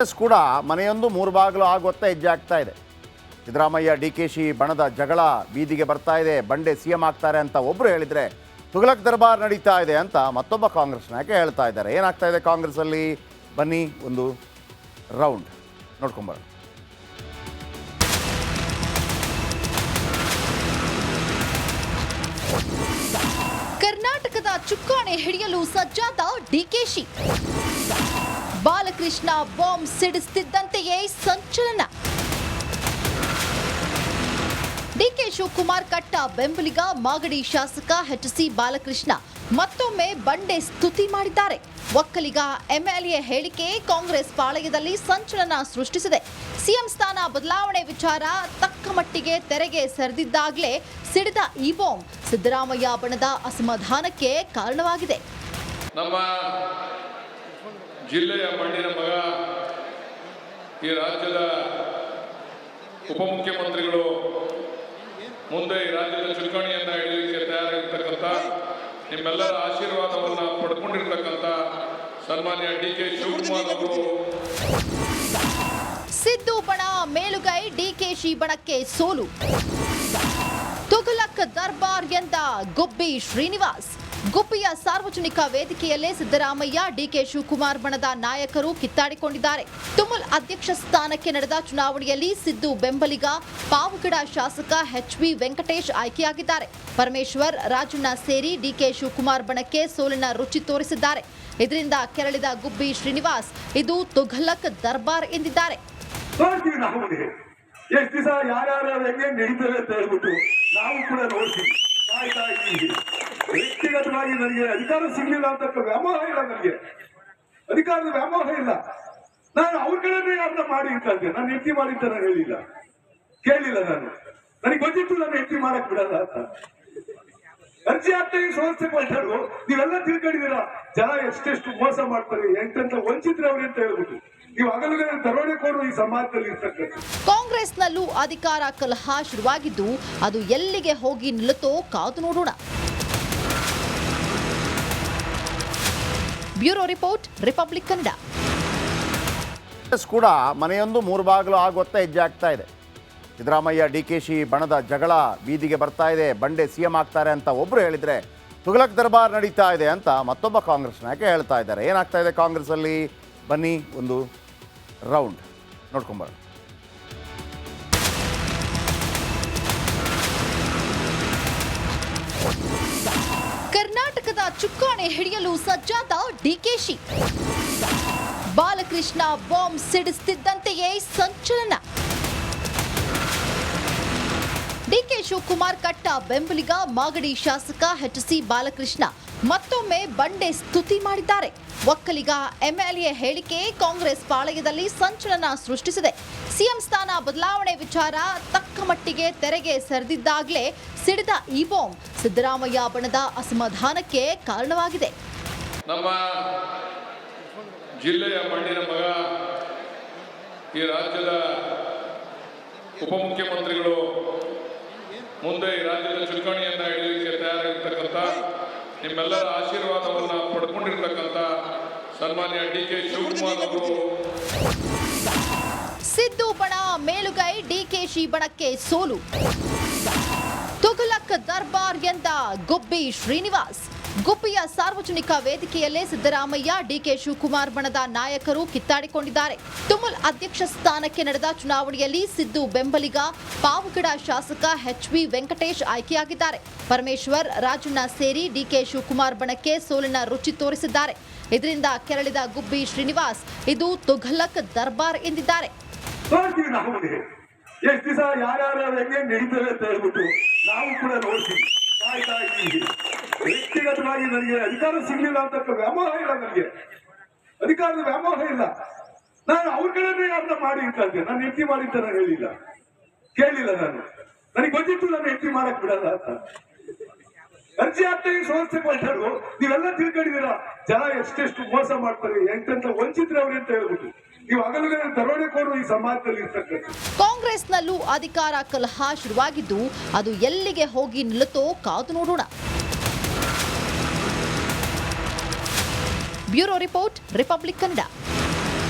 ಕೂಡ ಮನೆಯೊಂದು ಮೂರು ಬಾಗಿಲು ಆಗುತ್ತಾ ಹೆಜ್ಜೆ ಆಗ್ತಾ ಇದೆ. ಸಿದ್ದರಾಮಯ್ಯ ಡಿಕೆಶಿ ಬಣದ ಜಗಳ ಬೀದಿಗೆ ಬರ್ತಾ ಇದೆ. ಬಂಡೆ ಸಿಎಂ ಆಗ್ತಾರೆ ಅಂತ ಒಬ್ರು ಹೇಳಿದ್ರೆ ತುಘಲಕ್ ದರ್ಬಾರ್ ನಡೀತಾ ಇದೆ ಅಂತ ಮತ್ತೊಬ್ಬ ಕಾಂಗ್ರೆಸ್ ನಾಯಕ ಹೇಳ್ತಾ ಇದ್ದಾರೆ. ಏನಾಗ್ತಾ ಇದೆ ಕಾಂಗ್ರೆಸ್ ಅಲ್ಲಿ, ಬನ್ನಿ ಒಂದು ರೌಂಡ್ ನೋಡ್ಕೊಂಬರೋಣ. ಕರ್ನಾಟಕದ ಚುಕ್ಕಾಣಿ ಹಿಡಿಯಲು ಸಜ್ಜಾದ ಡಿಕೆಶಿ. ಬಾಲಕೃಷ್ಣ ಬಾಂಬ್ ಸಿಡಿಸುತ್ತಿದ್ದಂತೆಯೇ ಸಂಚಲನ. ಡಿಕೆ ಶಿವಕುಮಾರ್ ಕಟ್ಟ ಬೆಂಬಲಿಗ ಮಾಗಡಿ ಶಾಸಕ ಎಚ್.ಸಿ. ಬಾಲಕೃಷ್ಣ ಮತ್ತೊಮ್ಮೆ ಬಂಡೆ ಸ್ತುತಿ ಮಾಡಿದ್ದಾರೆ. ಒಕ್ಕಲಿಗ ಎಂಎಲ್ಎ ಹೇಳಿಕೆ ಕಾಂಗ್ರೆಸ್ ಪಾಳಯದಲ್ಲಿ ಸಂಚಲನ ಸೃಷ್ಟಿಸಿದೆ. ಸಿಎಂ ಸ್ಥಾನ ಬದಲಾವಣೆ ವಿಚಾರ ತಕ್ಕ ಮಟ್ಟಿಗೆ ತೆರೆಗೆ ಸರಿದಿದ್ದಾಗಲೇ ಸಿಡಿದ ಈ ಬಾಂಬ್ ಸಿದ್ದರಾಮಯ್ಯ ಬಣದ ಅಸಮಾಧಾನಕ್ಕೆ ಕಾರಣವಾಗಿದೆ. ನಮ್ಮ ಜಿಲ್ಲೆಯ ಮಣ್ಣಿನ ಮಗ, ಈ ರಾಜ್ಯದ ಉಪಮುಖ್ಯಮಂತ್ರಿಗಳು, ಮುಂದೆ ಈ ರಾಜ್ಯದ ಚುಕ್ಕಾಣಿಯನ್ನು ಹಿಡಿಯಲಿಕ್ಕೆ ತಯಾರಾಗಿರ್ತಕ್ಕಂಥ, ನಿಮ್ಮೆಲ್ಲರ ಆಶೀರ್ವಾದವನ್ನು ಪಡ್ಕೊಂಡಿರ್ತಕ್ಕಂಥ ಸನ್ಮಾನ್ಯ ಡಿಕೆ ಶಿವಕುಮಾರ್ ಅವರು. ಸಿದ್ದು ಬಣ ಮೇಲುಗೈ, ಡಿಕೆಶಿ ಬಣಕ್ಕೆ ಸೋಲು. ತುಘಲಕ್ ದರ್ಬಾರ್ ಎಂದ ಗುಬ್ಬಿ ಶ್ರೀನಿವಾಸ್. ಗುಬ್ಬಿಯ ಸಾರ್ವಜನಿಕ ವೇದಿಕೆಯಲ್ಲೇ ಸಿದ್ದರಾಮಯ್ಯ ಡಿಕೆ ಶಿವಕುಮಾರ್ ಬಣದ ನಾಯಕರು ಕಿತ್ತಾಡಿಕೊಂಡಿದ್ದಾರೆ. ತುಮುಲ್ ಅಧ್ಯಕ್ಷ ಸ್ಥಾನಕ್ಕೆ ನಡೆದ ಚುನಾವಣೆಯಲ್ಲಿ ಸಿದ್ದು ಬೆಂಬಲಿಗ ಪಾವಗಡ ಶಾಸಕ ಎಚ್.ವಿ. ವೆಂಕಟೇಶ್ ಆಯ್ಕೆಯಾಗಿದ್ದಾರೆ. ಪರಮೇಶ್ವರ್, ರಾಜಣ್ಣ ಸೇರಿ ಡಿಕೆ ಶಿವಕುಮಾರ್ ಬಣಕ್ಕೆ ಸೋಲಿನ ರುಚಿ ತೋರಿಸಿದ್ದಾರೆ. ಇದರಿಂದ ಕೆರಳಿದ ಗುಬ್ಬಿ ಶ್ರೀನಿವಾಸ್ ಇದು ತುಘಲಕ್ ದರ್ಬಾರ್ ಎಂದಿದ್ದಾರೆ. ಎಷ್ಟು ದಿವಸ ಯಾರ್ಯಾರು ಹೆಂಗೆ ನಡೀತಾರೆ ಅಂತ ಹೇಳ್ಬಿಟ್ಟು ನಾವು ಕೂಡ ನೋಡ್ತೀವಿ, ಕಾಯ್ತಾ ಇದ್ದೀವಿ. ವ್ಯಕ್ತಿಗತವಾಗಿ ನನಗೆ ಅಧಿಕಾರ ಸಿಗ್ಲಿಲ್ಲ ಅಂತ ವ್ಯಾಮೋಹ ಇಲ್ಲ, ನನಗೆ ಅಧಿಕಾರದ ವ್ಯಾಮೋಹ ಇಲ್ಲ. ನಾನು ಅವ್ರ ಕಡೆನೇ ಯಾರನ್ನ ಮಾಡಿ ಅಂತ ಇದ್ದೆ, ನಾನು ಹೆಂಡತಿ ಮಾಡಿ ಅಂತ ನಾನು ಹೇಳಿಲ್ಲ, ಕೇಳಿಲ್ಲ. ನನಗೆ ಗೊತ್ತಿತ್ತು ನಾನು ಹೆಂಡತಿ ಮಾಡಕ್ ಬಿಡಲ್ಲ ಅಂತ. ಅರ್ಜಿ ಆಗ್ತಾ ಸಮಸ್ಯೆ ಮಾತಾಡುವ ನೀವೆಲ್ಲ ತಿಳ್ಕೊಂಡಿದ್ದೀರಾ. ಜನ ಎಷ್ಟೆಷ್ಟು ಮೋಸ ಮಾಡ್ತಾರೆ, ಎಂತೆಂತ ವಂಚಿತರೆ ಅವ್ರೆ ಅಂತ ಹೇಳ್ಬಿಟ್ಟು ನೀವು ಹಗಲುಗಳ ದರೋಡೆಕೋರು ಈ ಸಮಾಜದಲ್ಲಿ ಇರ್ತಕ್ಕಂಥ. ಕಾಂಗ್ರೆಸ್ನಲ್ಲೂ ಅಧಿಕಾರ ಕಲಹ ಶುರುವಾಗಿದ್ದು ಅದು ಎಲ್ಲಿಗೆ ಹೋಗಿ ನಿಲ್ಲುತ್ತೋ ಕಾದು ನೋಡೋಣ. Bureau report, republic Kannada. ಕೂಡ ಮನೆಯೊಂದು ಮೂರು ಬಾಗಿಲು ಆಗುತ್ತಾ ಹೆಜ್ಜೆ ಆಗ್ತಾ ಇದೆ. ಸಿದ್ದರಾಮಯ್ಯ ಡಿಕೆಶಿ ಬಣದ ಜಗಳ ಬೀದಿಗೆ ಬರ್ತಾ ಇದೆ. ಬಂಡೆ ಸಿಎಂ ಆಗ್ತಾರೆ ಅಂತ ಒಬ್ರು ಹೇಳಿದ್ರೆ ತುಘಲಕ್ ದರ್ಬಾರ್ ನಡೀತಾ ಇದೆ ಅಂತ ಮತ್ತೊಬ್ಬ ಕಾಂಗ್ರೆಸ್ ನಾಯಕ ಹೇಳ್ತಾ ಇದ್ದಾರೆ. ಏನಾಗ್ತಾ ಇದೆ ಕಾಂಗ್ರೆಸ್ ಅಲ್ಲಿ, ಬನ್ನಿ ಒಂದು ರೌಂಡ್ ನೋಡ್ಕೊಂಬರೋಣ. ಕರ್ನಾಟಕದ ಚುಕ್ಕಾಣಿ ಹಿಡಿಯಲು ಸಜ್ಜಾದ ಡಿಕೆಶಿ. ಬಾಲಕೃಷ್ಣ ಬಾಂಬ್ ಸಿಡಿಸುತ್ತಿದ್ದಂತೆಯೇ ಸಂಚಲನ. ಡಿಕೆ ಶಿವಕುಮಾರ್ ಕಟ್ಟ ಬೆಂಬಲಿಗ ಮಾಗಡಿ ಶಾಸಕ ಎಚ್.ಸಿ. ಬಾಲಕೃಷ್ಣ ಮತ್ತೊಮ್ಮೆ ಬಂಡೆ ಸ್ತುತಿ ಮಾಡಿದ್ದಾರೆ. ಒಕ್ಕಲಿಗ ಎಂಎಲ್ಎ ಹೇಳಿಕೆ ಕಾಂಗ್ರೆಸ್ ಪಾಳಯದಲ್ಲಿ ಸಂಚಲನ ಸೃಷ್ಟಿಸಿದೆ. ಸಿಎಂ ಸ್ಥಾನ ಬದಲಾವಣೆ ವಿಚಾರ ತಕ್ಕ ಮಟ್ಟಿಗೆ ತೆರೆಗೆ ಸರಿದಿದ್ದಾಗಲೇ ಸಿಡಿದ ಈ ಬಾಂಬ್ ಸಿದ್ದರಾಮಯ್ಯ ಬಣದ ಅಸಮಾಧಾನಕ್ಕೆ ಕಾರಣವಾಗಿದೆ. ನಮ್ಮ ಜಿಲ್ಲೆಯ ಮಣ್ಣಿನ ಮಗ, ಈ ರಾಜ್ಯದ ಉಪಮುಖ್ಯಮಂತ್ರಿಗಳು, ಮುಂದೆ ಈ ರಾಜ್ಯದ ಚುಕ್ಕಾಣಿಯನ್ನು ಹಿಡಿಯಲಿಕ್ಕೆ ತಯಾರಾಗಿರ್ತಕ್ಕಂಥ, ನಿಮ್ಮೆಲ್ಲರ ಆಶೀರ್ವಾದವನ್ನು ಪಡ್ಕೊಂಡಿರ್ತಕ್ಕಂಥ ಸನ್ಮಾನ್ಯ ಡಿಕೆ ಶಿವಕುಮಾರ್ ಅವರು. ಸಿದ್ದು ಬಣ ಮೇಲುಗೈ, ಡಿಕೆಶಿ ಬಣಕ್ಕೆ ಸೋಲು. ತುಘಲಕ್ ದರ್ಬಾರ್ ಎಂದ ಗುಬ್ಬಿ ಶ್ರೀನಿವಾಸ್. ಗುಬ್ಬಿಯ ಸಾರ್ವಜನಿಕ ವೇದಿಕೆಯಲ್ಲೇ ಸಿದ್ದರಾಮಯ್ಯ ಡಿಕೆ ಶಿವಕುಮಾರ್ ಬಣದ ನಾಯಕರು ಕಿತ್ತಾಡಿಕೊಂಡಿದ್ದಾರೆ. ತುಮುಲ್ ಅಧ್ಯಕ್ಷ ಸ್ಥಾನಕ್ಕೆ ನಡೆದ ಚುನಾವಣೆಯಲ್ಲಿ ಸಿದ್ದು ಬೆಂಬಲಿಗ ಪಾವಗಡ ಶಾಸಕ ಎಚ್.ವಿ. ವೆಂಕಟೇಶ್ ಆಯ್ಕೆಯಾಗಿದ್ದಾರೆ. ಪರಮೇಶ್ವರ್, ರಾಜಣ್ಣ ಸೇರಿ ಡಿಕೆ ಶಿವಕುಮಾರ್ ಬಣಕ್ಕೆ ಸೋಲಿನ ರುಚಿ ತೋರಿಸಿದ್ದಾರೆ. ಇದರಿಂದ ಕೆರಳಿದ ಗುಬ್ಬಿ ಶ್ರೀನಿವಾಸ್ ಇದು ತುಘಲಕ್ ದರ್ಬಾರ್ ಎಂದಿದ್ದಾರೆ. ಎಷ್ಟು ದಿವಸ ಯಾರ್ಯಾರು ಹೆಂಗೆ ನಡೀತಾರೆ ಅಂತ ಹೇಳ್ಬಿಟ್ಟು ನಾವು ಕೂಡ ನೋಡ್ತೀವಿ, ಕಾಯ್ತಾ ಇದ್ದೀವಿ. ವ್ಯಕ್ತಿಗತವಾಗಿ ನನಗೆ ಅಧಿಕಾರ ಸಿಗ್ಲಿಲ್ಲ ಅಂತ ವ್ಯಾಮೋಹ ಇಲ್ಲ, ನನಗೆ ಅಧಿಕಾರದ ವ್ಯಾಮೋಹ ಇಲ್ಲ. ನಾನು ಅವ್ರ ಕಡೆನೇ ಯಾರನ್ನ ಮಾಡಿ ಅಂತ ಇದ್ದೆ, ನಾನು ಹೆಂಡತಿ ಮಾಡಿ ಅಂತ ನಾನು ಹೇಳಿಲ್ಲ, ಕೇಳಿಲ್ಲ. ನನಗೆ ಗೊತ್ತಿತ್ತು ನಾನು ಹೆಂಡತಿ ಮಾಡಕ್ ಬಿಡಲ್ಲ ಅಂತ. ಅರ್ಜಿ ಆಗ್ತಾ ಸಮಸ್ಯೆ ಮಾತಾಡುವ ನೀವೆಲ್ಲ ತಿಳ್ಕೊಂಡಿದ್ದೀರಾ. ಜನ ಎಷ್ಟೆಷ್ಟು ಮೋಸ ಮಾಡ್ತಾರೆ, ಎಂತೆಂತ ವಂಚಿತರೆ ಅವ್ರೆ ಅಂತ ಹೇಳ್ಬಿಟ್ಟು ನೀವು ಹಗಲುಗಳ ದರೋಡೆಕೋರು ಈ ಸಮಾಜದಲ್ಲಿ ಇರ್ತಕ್ಕಂಥ. ಕಾಂಗ್ರೆಸ್ನಲ್ಲೂ ಅಧಿಕಾರ ಕಲಹ ಶುರುವಾಗಿದ್ದು ಅದು ಎಲ್ಲಿಗೆ ಹೋಗಿ ನಿಲ್ಲುತ್ತೋ ಕಾದು ನೋಡೋಣ. Bureau report, republic Kannada.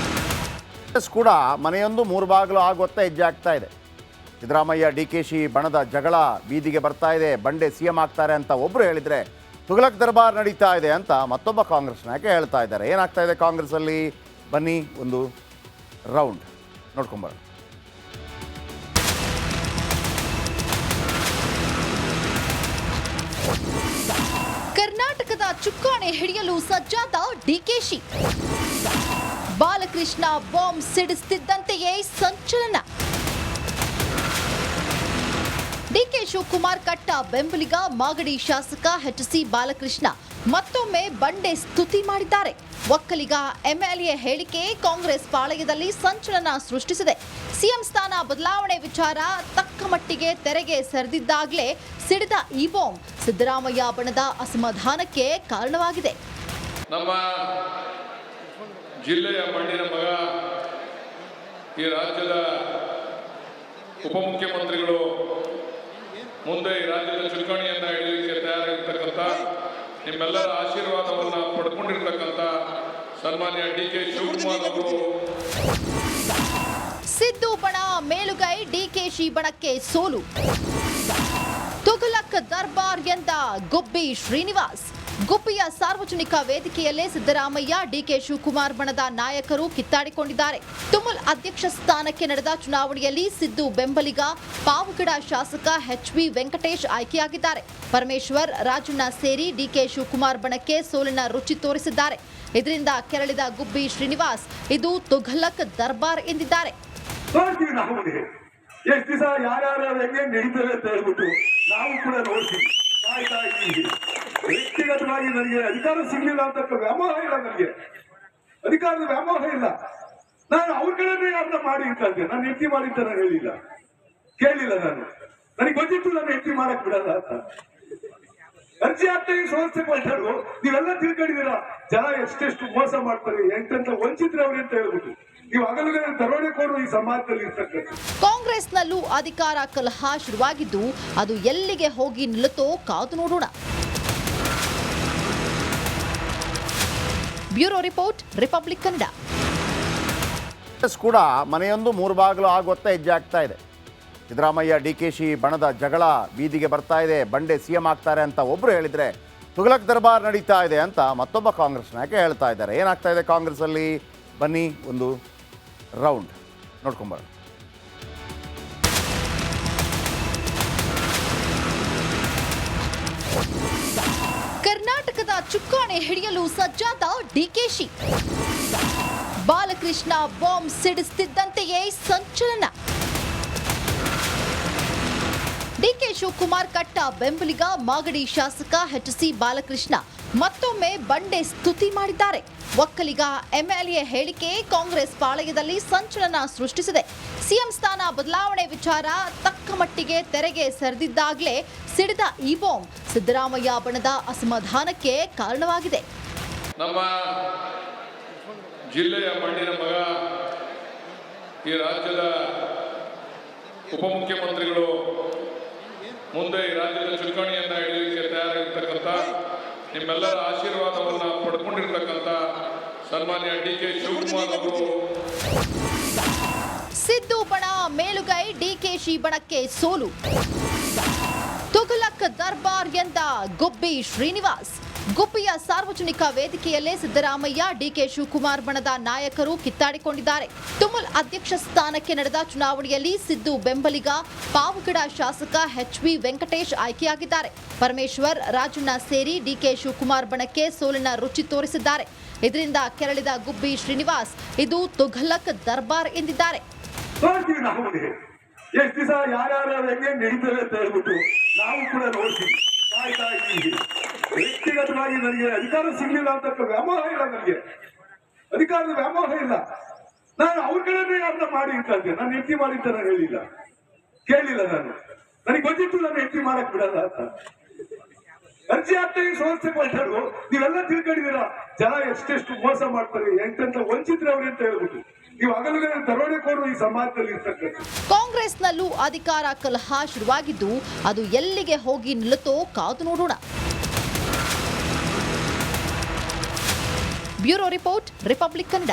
Congress ಕೂಡ ಮನೆಯೊಂದು ಮೂರು ಬಾಗಿಲು ಆಗುತ್ತಾ ಹೆಜ್ಜೆ ಆಗ್ತಾ ಇದೆ. ಸಿದ್ದರಾಮಯ್ಯ ಡಿಕೆಶಿ ಬಣದ ಜಗಳ ಬೀದಿಗೆ ಬರ್ತಾ ಇದೆ, ಬಂಡೆ ಸಿಎಂ ಆಗ್ತಾರೆ ಅಂತ ಒಬ್ಬರು ಹೇಳಿದರೆ ತುಘಲಕ್ ದರ್ಬಾರ್ ನಡೀತಾ ಇದೆ ಅಂತ ಮತ್ತೊಬ್ಬ ಕಾಂಗ್ರೆಸ್ ನಾಯಕ ಹೇಳ್ತಾ ಇದ್ದಾರೆ. ಏನಾಗ್ತಾ ಇದೆ ಕಾಂಗ್ರೆಸ್ಸಲ್ಲಿ, ಬನ್ನಿ ಒಂದು ರೌಂಡ್ ನೋಡ್ಕೊಂಬರೋಣ. ಕರ್ನಾಟಕದ ಚುಕ್ಕಾಣಿ ಹಿಡಿಯಲು ಸಜ್ಜಾದ ಡಿಕೆಶಿ. ಬಾಲಕೃಷ್ಣ ಬಾಂಬ್ ಸಿಡಿಸುತ್ತಿದ್ದಂತೆಯೇ ಸಂಚಲನ. ಡಿಕೆ ಶಿವಕುಮಾರ್ ಕಟ್ಟ ಬೆಂಬಲಿಗ ಮಾಗಡಿ ಶಾಸಕ ಎಚ್.ಸಿ. ಬಾಲಕೃಷ್ಣ ಮತ್ತೊಮ್ಮೆ ಬಂಡೆ ಸ್ತುತಿ ಮಾಡಿದ್ದಾರೆ. ಒಕ್ಕಲಿಗ ಎಂಎಲ್ಎ ಹೇಳಿಕೆ ಕಾಂಗ್ರೆಸ್ ಪಾಳಯದಲ್ಲಿ ಸಂಚಲನ ಸೃಷ್ಟಿಸಿದೆ. ಸಿಎಂ ಸ್ಥಾನ ಬದಲಾವಣೆ ವಿಚಾರ ತಕ್ಕ ಮಟ್ಟಿಗೆ ತೆರೆಗೆ ಸರಿದಿದ್ದಾಗಲೇ ಸಿಡಿದ ಈ ಬಾಂಬ್ ಸಿದ್ದರಾಮಯ್ಯ ಬಣದ ಅಸಮಾಧಾನಕ್ಕೆ ಕಾರಣವಾಗಿದೆ. ನಮ್ಮ ಜಿಲ್ಲೆಯ ಮಣ್ಣಿನ ಮಗ, ಈ ರಾಜ್ಯದ ಉಪಮುಖ್ಯಮಂತ್ರಿಗಳು, ಮುಂದೆ ಈ ರಾಜ್ಯದ ಚುಕ್ಕಾಣಿಯನ್ನ ಹಿಡಿಯಲಿಕ್ಕೆ ತಯಾರಾಗಿರ್ತಕ್ಕಂಥ, ನಿಮ್ಮೆಲ್ಲರ ಆಶೀರ್ವಾದವನ್ನು ಪಡ್ಕೊಂಡಿರ್ತಕ್ಕಂಥ ಸನ್ಮಾನ್ಯ ಡಿಕೆ ಶಿವಕುಮಾರ್ ಅವರು. ಸಿದ್ದು ಬಣ ಮೇಲುಗೈ, ಡಿಕೆಶಿ ಬಣಕ್ಕೆ ಸೋಲು. ತುಘಲಕ್ ದರ್ಬಾರ್ ಎಂದ ಗುಬ್ಬಿ ಶ್ರೀನಿವಾಸ್. ಗುಬ್ಬಿಯ ಸಾರ್ವಜನಿಕ ವೇದಿಕೆಯಲ್ಲೇ ಸಿದ್ದರಾಮಯ್ಯ, ಡಿಕೆ ಶಿವಕುಮಾರ್ ಬಣದ ನಾಯಕರು ಕಿತ್ತಾಡಿಕೊಂಡಿದ್ದಾರೆ. ತುಮುಲ್ ಅಧ್ಯಕ್ಷ ಸ್ಥಾನಕ್ಕೆ ನಡೆದ ಚುನಾವಣೆಯಲ್ಲಿ ಸಿದ್ದು ಬೆಂಬಲಿಗ ಪಾವಗಡ ಶಾಸಕ ಎಚ್.ವಿ. ವೆಂಕಟೇಶ್ ಆಯ್ಕೆಯಾಗಿದ್ದಾರೆ. ಪರಮೇಶ್ವರ್, ರಾಜಣ್ಣ ಸೇರಿ ಡಿಕೆ ಶಿವಕುಮಾರ್ ಬಣಕ್ಕೆ ಸೋಲಿನ ರುಚಿ ತೋರಿಸಿದ್ದಾರೆ. ಇದರಿಂದ ಕೆರಳಿದ ಗುಬ್ಬಿ ಶ್ರೀನಿವಾಸ್ ಇದು ತುಘಲಕ್ ದರ್ಬಾರ್ ಎಂದಿದ್ದಾರೆ. ಎಷ್ಟು ದಿವಸ ಯಾರ್ಯಾರು ಹೆಂಗೆ ನಡೀತಾರೆ ಅಂತ ಹೇಳ್ಬಿಟ್ಟು ನಾವು ಕೂಡ ನೋಡ್ತೀವಿ, ಕಾಯ್ತಾ ಇದ್ದೀವಿ. ವ್ಯಕ್ತಿಗತವಾಗಿ ನನಗೆ ಅಧಿಕಾರ ಸಿಗ್ಲಿಲ್ಲ ಅಂತ ವ್ಯಾಮೋಹ ಇಲ್ಲ, ನನಗೆ ಅಧಿಕಾರದ ವ್ಯಾಮೋಹ ಇಲ್ಲ. ನಾನು ಅವ್ರ ಕಡೆನೇ ಯಾರನ್ನ ಮಾಡಿ ಇರ್ತಂತೆ, ನಾನು ಹೆಂಡತಿ ಮಾಡಿ ಅಂತ ನಾನು ಹೇಳಿಲ್ಲ, ಕೇಳಿಲ್ಲ. ನನಗೆ ಗೊತ್ತಿತ್ತು ನಾನು ಹೆಂಡತಿ ಮಾಡಕ್ ಬಿಡಲ್ಲ ಅಂತ. ಅರ್ಜಿ ಆಗ್ತಾಗಿ ಸಂಸ್ಥೆ ಕೊಟ್ಟರು, ನೀವೆಲ್ಲ ತಿಳ್ಕೊಂಡಿದ್ದೀರಾ ಜನ ಎಷ್ಟೆಷ್ಟು ಮೋಸ ಮಾಡ್ತಾರೆ, ಎಂತೆಂತ ವಂಚಿತ್ರೆ ಅವ್ರಿ ಅಂತ ಹೇಳ್ಬಿಟ್ಟು. ನೀವು ಹಗಲುಗಳ ದರೋಡೆಕೋರು ಈ ಸಮಾಜದಲ್ಲಿ ಇರ್ತಕ್ಕಂಥ. ಕಾಂಗ್ರೆಸ್ನಲ್ಲೂ ಅಧಿಕಾರ ಕಲಹ ಶುರುವಾಗಿದ್ದು ಅದು ಎಲ್ಲಿಗೆ ಹೋಗಿ ನಿಲ್ಲುತ್ತೋ ಕಾದು ನೋಡೋಣ. Bureau report, republic Kannada. Congress ಕೂಡ ಮನೆಯೊಂದು ಮೂರು ಬಾಗಿಲು ಆಗುತ್ತಾ ಹೆಜ್ಜೆ ಆಗ್ತಾ ಇದೆ. ಸಿದ್ದರಾಮಯ್ಯ ಡಿಕೆಶಿ ಬಣದ ಜಗಳ ಬೀದಿಗೆ ಬರ್ತಾ ಇದೆ, ಬಂಡೆ ಸಿಎಂ ಆಗ್ತಾರೆ ಅಂತ ಒಬ್ಬರು ಹೇಳಿದರೆ ತುಘಲಕ್ ದರ್ಬಾರ್ ನಡೀತಾ ಇದೆ ಅಂತ ಮತ್ತೊಬ್ಬ ಕಾಂಗ್ರೆಸ್ ನಾಯಕ ಹೇಳ್ತಾ ಇದ್ದಾರೆ. ಏನಾಗ್ತಾ ಇದೆ ಕಾಂಗ್ರೆಸ್ಸಲ್ಲಿ, ಬನ್ನಿ ಒಂದು ರೌಂಡ್ ನೋಡ್ಕೊಂಬರೋಣ. ಕರ್ನಾಟಕದ ಚುಕ್ಕಾಣಿ ಹಿಡಿಯಲು ಸಜ್ಜಾದ ಡಿಕೆಶಿ. ಬಾಲಕೃಷ್ಣ ಬಾಂಬ್ ಸಿಡಿಸುತ್ತಿದ್ದಂತೆಯೇ ಸಂಚಲನ. ಡಿಕೆ ಶಿವಕುಮಾರ್ ಕಟ್ಟ ಬೆಂಬಲಿಗ ಮಾಗಡಿ ಶಾಸಕ ಎಚ್.ಸಿ. ಬಾಲಕೃಷ್ಣ ಮತ್ತೊಮ್ಮೆ ಬಂಡೆ ಸ್ತುತಿ ಮಾಡಿದ್ದಾರೆ. ಒಕ್ಕಲಿಗ ಎಂಎಲ್ಎ ಹೇಳಿಕೆ ಕಾಂಗ್ರೆಸ್ ಪಾಳಯದಲ್ಲಿ ಸಂಚಲನ ಸೃಷ್ಟಿಸಿದೆ. ಸಿಎಂ ಸ್ಥಾನ ಬದಲಾವಣೆ ವಿಚಾರ ತಕ್ಕ ಮಟ್ಟಿಗೆ ತೆರೆಗೆ ಸರಿದಿದ್ದಾಗಲೇ ಸಿಡಿದ ಈ ಬಾಂಬ್ ಸಿದ್ದರಾಮಯ್ಯ ಬಣದ ಅಸಮಾಧಾನಕ್ಕೆ ಕಾರಣವಾಗಿದೆ. ನಮ್ಮ ಜಿಲ್ಲೆಯ ಮಣ್ಣಿನ ಮಗ, ಈ ರಾಜ್ಯದ ಉಪಮುಖ್ಯಮಂತ್ರಿಗಳು, ಮುಂದೆ ಈ ರಾಜ್ಯದ ಚುಕ್ಕಾಣಿಯನ್ನ ಹಿಡಿಯಲಿಕ್ಕೆ ತಯಾರಾಗಿರ್ತಕ್ಕಂಥ, ನಿಮ್ಮೆಲ್ಲರ ಆಶೀರ್ವಾದವನ್ನು ಪಡ್ಕೊಂಡಿರ್ತಕ್ಕಂಥ ಸನ್ಮಾನ್ಯ ಡಿಕೆ ಶಿವಕುಮಾರ್ ಅವರು. ಸಿದ್ದು ಬಣ ಮೇಲುಗೈ, ಡಿಕೆಶಿ ಬಣಕ್ಕೆ ಸೋಲು. ತುಘಲಕ್ ದರ್ಬಾರ್ ಎಂದ ಗುಬ್ಬಿ ಶ್ರೀನಿವಾಸ್. ಗುಬ್ಬಿಯ ಸಾರ್ವಜನಿಕ ವೇದಿಕೆಯಲ್ಲೇ ಸಿದ್ದರಾಮಯ್ಯ, ಡಿಕೆ ಶಿವಕುಮಾರ್ ಬಣದ ನಾಯಕರು ಕಿತ್ತಾಡಿಕೊಂಡಿದ್ದಾರೆ. ತುಮುಲ್ ಅಧ್ಯಕ್ಷ ಸ್ಥಾನಕ್ಕೆ ನಡೆದ ಚುನಾವಣೆಯಲ್ಲಿ ಸಿದ್ದು ಬೆಂಬಲಿಗ ಪಾವಗಡ ಶಾಸಕ ಎಚ್.ವಿ. ವೆಂಕಟೇಶ್ ಆಯ್ಕೆಯಾಗಿದ್ದಾರೆ. ಪರಮೇಶ್ವರ್, ರಾಜಣ್ಣ ಸೇರಿ ಡಿಕೆ ಶಿವಕುಮಾರ್ ಬಣಕ್ಕೆ ಸೋಲಿನ ರುಚಿ ತೋರಿಸಿದ್ದಾರೆ. ಇದರಿಂದ ಕೆರಳಿದ ಗುಬ್ಬಿ ಶ್ರೀನಿವಾಸ್ ಇದು ತುಘಲಕ್ ದರ್ಬಾರ್ ಎಂದಿದ್ದಾರೆ. ಎಷ್ಟು ದಿವಸ ಯಾರ್ಯಾರು ಹೆಂಗೆ ನಡೀತಾರೆ ಅಂತ ಹೇಳ್ಬಿಟ್ಟು ನಾವು ಕೂಡ ನೋಡ್ತೀವಿ, ಕಾಯ್ತಾ ಇದ್ದೀವಿ. ವ್ಯಕ್ತಿಗತವಾಗಿ ನನಗೆ ಅಧಿಕಾರ ಸಿಗ್ಲಿಲ್ಲ ಅಂತ ವ್ಯಾಮೋಹ ಇಲ್ಲ, ನನಗೆ ಅಧಿಕಾರದ ವ್ಯಾಮೋಹ ಇಲ್ಲ. ನಾನು ಅವ್ರ ಕಡೆನೇ ಯಾರನ್ನ ಮಾಡಿ ಇರ್ತಂತೆ, ನಾನು ಹೆಂಡತಿ ಮಾಡಿ ಅಂತ ನಾನು ಹೇಳಿಲ್ಲ, ಕೇಳಿಲ್ಲ. ನನಗೆ ಗೊತ್ತಿತ್ತು ನಾನು ಹೆಂಡತಿ ಮಾಡಕ್ ಬಿಡಲ್ಲ ಅಂತ. ಅರ್ಜಿ ಆಗ್ತಾಗಿ ಸಂಸ್ಥೆ ಕೊಟ್ಟರು, ನೀವೆಲ್ಲ ತಿಳ್ಕೊಂಡಿದ್ದೀರಾ ಜನ ಎಷ್ಟೆಷ್ಟು ಮೋಸ ಮಾಡ್ತಾರೆ, ಎಂತೆಂತ ವಂಚಿತ್ರೆ ಅವ್ರಿ ಅಂತ ಹೇಳ್ಬಿಟ್ಟು. ನೀವು ಹಗಲುಗಳ ದರೋಡೆಕೋರು ಈ ಸಮಾಜದಲ್ಲಿ ಇರ್ತಕ್ಕಂಥ. ಕಾಂಗ್ರೆಸ್ನಲ್ಲೂ ಅಧಿಕಾರ ಕಲಹ ಶುರುವಾಗಿದ್ದು ಅದು ಎಲ್ಲಿಗೆ ಹೋಗಿ ನಿಲ್ಲುತ್ತೋ ಕಾದು ನೋಡೋಣ. Bureau report, republic Kannada.